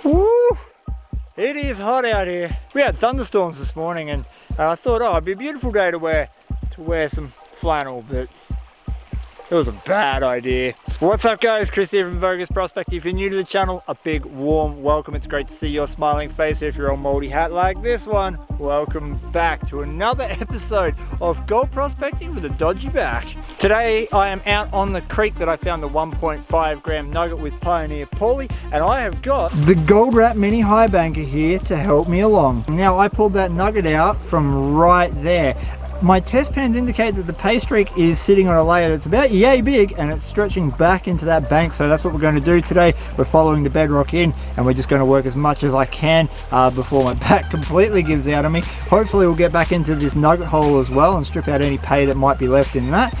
Woo! It is hot out here. We had thunderstorms this morning, and I thought, oh, it'd be a beautiful day to wear some flannel, but it was a bad idea. What's up guys, Chris here from Vo-Gus Prospecting. If you're new to the channel, a big warm welcome. It's great to see your smiling face. If you're a moldy hat like this one, welcome back to another episode of gold prospecting with a dodgy back. Today I am out on the creek that I found the 1.5 gram nugget with Pioneer Paulie, and I have got the Gold Wrap Mini High Banker here to help me along. Now I pulled that nugget out from right there. My test pans indicate that the pay streak is sitting on a layer that's about yay big, and it's stretching back into that bank, so that's what we're going to do today. We're following the bedrock in, and we're just going to work as much as I can before my back completely gives out on me. Hopefully we'll get back into this nugget hole as well and strip out any pay that might be left in that.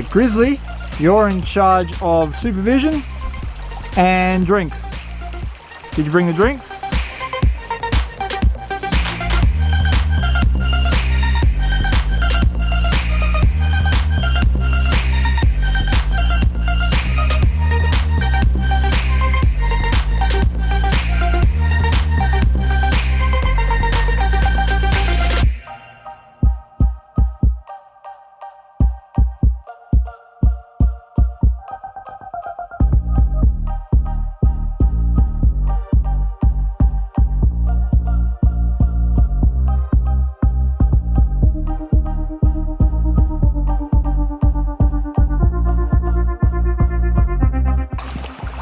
Grizzly, you're in charge of supervision and drinks. Did you bring the drinks?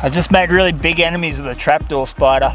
I just made really big enemies with a trapdoor spider.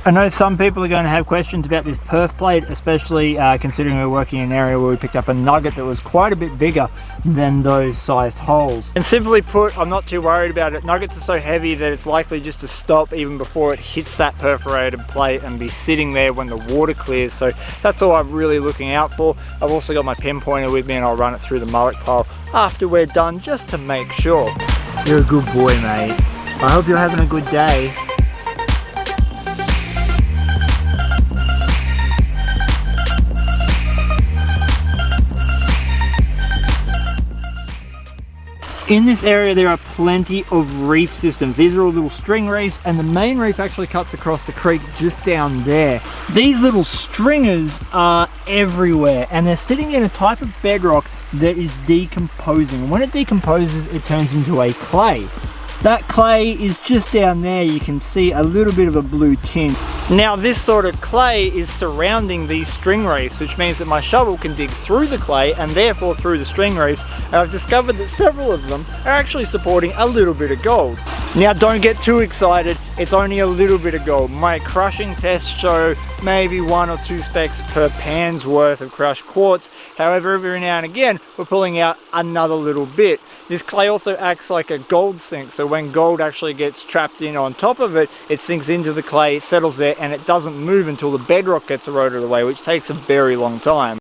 I know some people are going to have questions about this perf plate, especially considering we're working in an area where we picked up a nugget that was quite a bit bigger than those sized holes. And simply put, I'm not too worried about it. Nuggets are so heavy that it's likely just to stop even before it hits that perforated plate and be sitting there when the water clears. So that's all I'm really looking out for. I've also got my pinpointer with me, and I'll run it through the mullet pile after we're done, just to make sure. You're a good boy, mate. I hope you're having a good day. In this area there are plenty of reef systems. These are all little string reefs, and the main reef actually cuts across the creek just down there. These little stringers are everywhere, and they're sitting in a type of bedrock that is decomposing. When it decomposes, it turns into a clay. That clay is just down there. You can see a little bit of a blue tint. Now this sort of clay is surrounding these string reefs, which means that my shovel can dig through the clay and therefore through the string reefs, and I've discovered that several of them are actually supporting a little bit of gold. Now don't get too excited, it's only a little bit of gold. My crushing tests show maybe 1 or 2 specks per pan's worth of crushed quartz. However, every now and again we're pulling out another little bit. This clay also acts like a gold sink, so when gold actually gets trapped in on top of it, it sinks into the clay, settles there, and it doesn't move until the bedrock gets eroded away, which takes a very long time.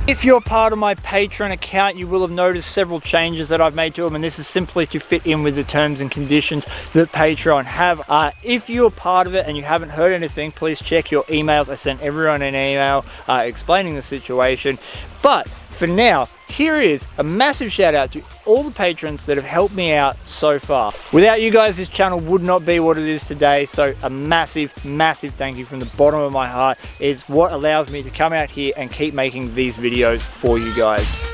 If you're part of my Patreon account, you will have noticed several changes that I've made to them, and this is simply to fit in with the terms and conditions that Patreon have. If you're part of it and you haven't heard anything, please check your emails. I sent everyone an email explaining the situation. But for now, here is a massive shout out to all the patrons that have helped me out so far. Without you guys, this channel would not be what it is today, so a massive, massive thank you from the bottom of my heart. It's what allows me to come out here and keep making these videos for you guys.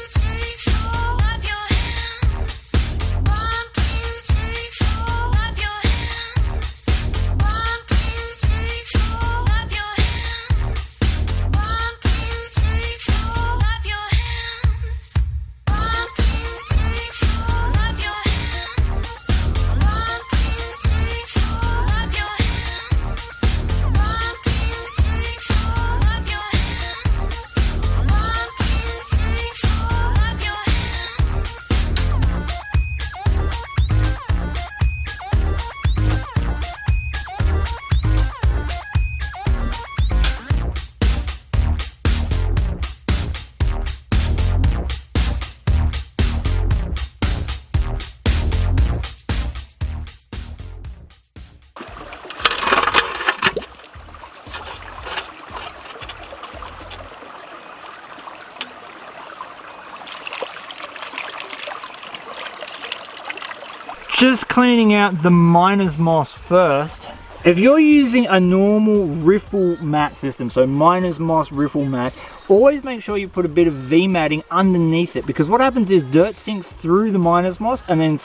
just cleaning out the miner's moss first. If you're using a normal riffle mat system, so miner's moss riffle mat, always make sure you put a bit of V-matting underneath it, because what happens is dirt sinks through the miner's moss and then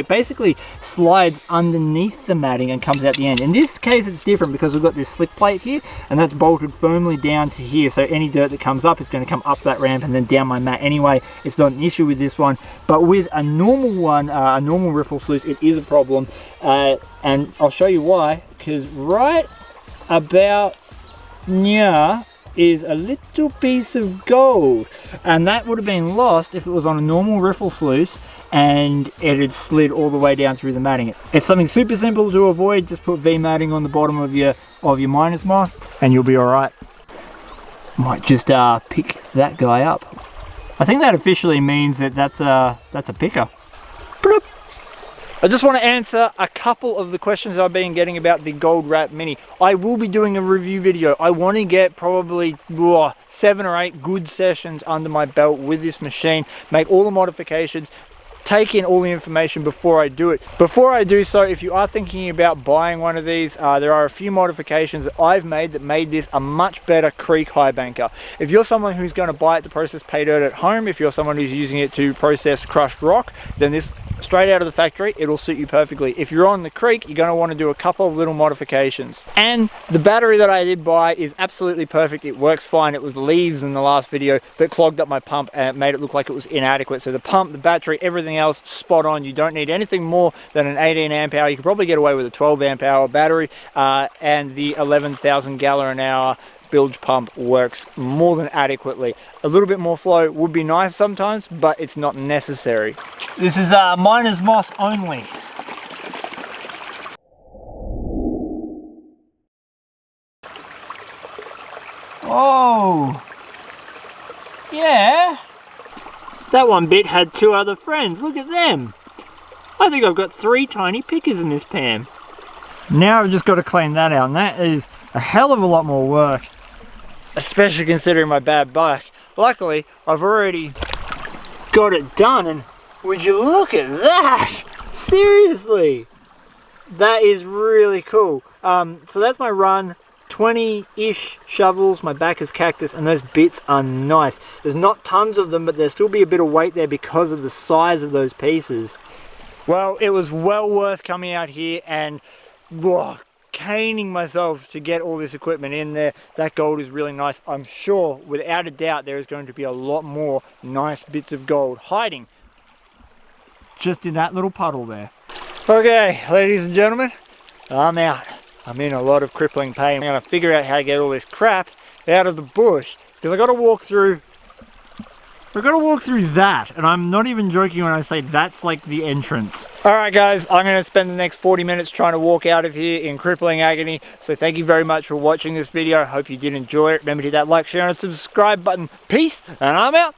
basically slides underneath the matting and comes out the end. In this case it's different because we've got this slick plate here and that's bolted firmly down to here, so any dirt that comes up is going to come up that ramp and then down my mat anyway. It's not an issue with this one, but with a normal one, a normal riffle sluice, it is a problem. And I'll show you why, because right about here is a little piece of gold, and that would have been lost if it was on a normal riffle sluice and it had slid all the way down through the matting. It's something super simple to avoid. Just put V-matting on the bottom of your miner's moss and you'll be alright. Might just pick that guy up. I think that officially means that that's a picker. Bloop. I just want to answer a couple of the questions I've been getting about the Gold Wrap Mini. I will be doing a review video. I want to get probably 7 or 8 good sessions under my belt with this machine, make all the modifications, take in all the information before I do it. Before I do so, if you are thinking about buying one of these, there are a few modifications that I've made that made this a much better creek high banker. If you're someone who's going to buy it to process pay dirt at home, if you're someone who's using it to process crushed rock, then this straight out of the factory, it'll suit you perfectly. If you're on the creek, you're going to want to do a couple of little modifications. And the battery that I did buy is absolutely perfect. It works fine. It was leaves in the last video that clogged up my pump and made it look like it was inadequate. So the pump, the battery, everything else spot on. You don't need anything more than an 18 amp hour. You could probably get away with a 12 amp hour battery, and the 11,000 gallon an hour bilge pump works more than adequately. A little bit more flow would be nice sometimes, but it's not necessary. This is miner's moss only. Oh, yeah. That one bit had 2 other friends. Look at them. I think I've got 3 tiny pickers in this pan. Now I've just got to clean that out, and that is a hell of a lot more work, especially considering my bad back. Luckily, I've already got it done, and would you look at that? Seriously, that is really cool. So that's my run. 20-ish shovels, my back is cactus, and those bits are nice. There's not tons of them, but there'll still be a bit of weight there because of the size of those pieces. Well, it was well worth coming out here and caning myself to get all this equipment in there. That gold is really nice. I'm sure, without a doubt, there is going to be a lot more nice bits of gold hiding just in that little puddle there. Okay, ladies and gentlemen, I'm out. I'm in a lot of crippling pain. I'm going to figure out how to get all this crap out of the bush, because I've got to walk through that, and I'm not even joking when I say that's like the entrance. Alright guys, I'm going to spend the next 40 minutes trying to walk out of here in crippling agony, so thank you very much for watching this video. I hope you did enjoy it. Remember to hit that like, share and subscribe button. Peace, and I'm out.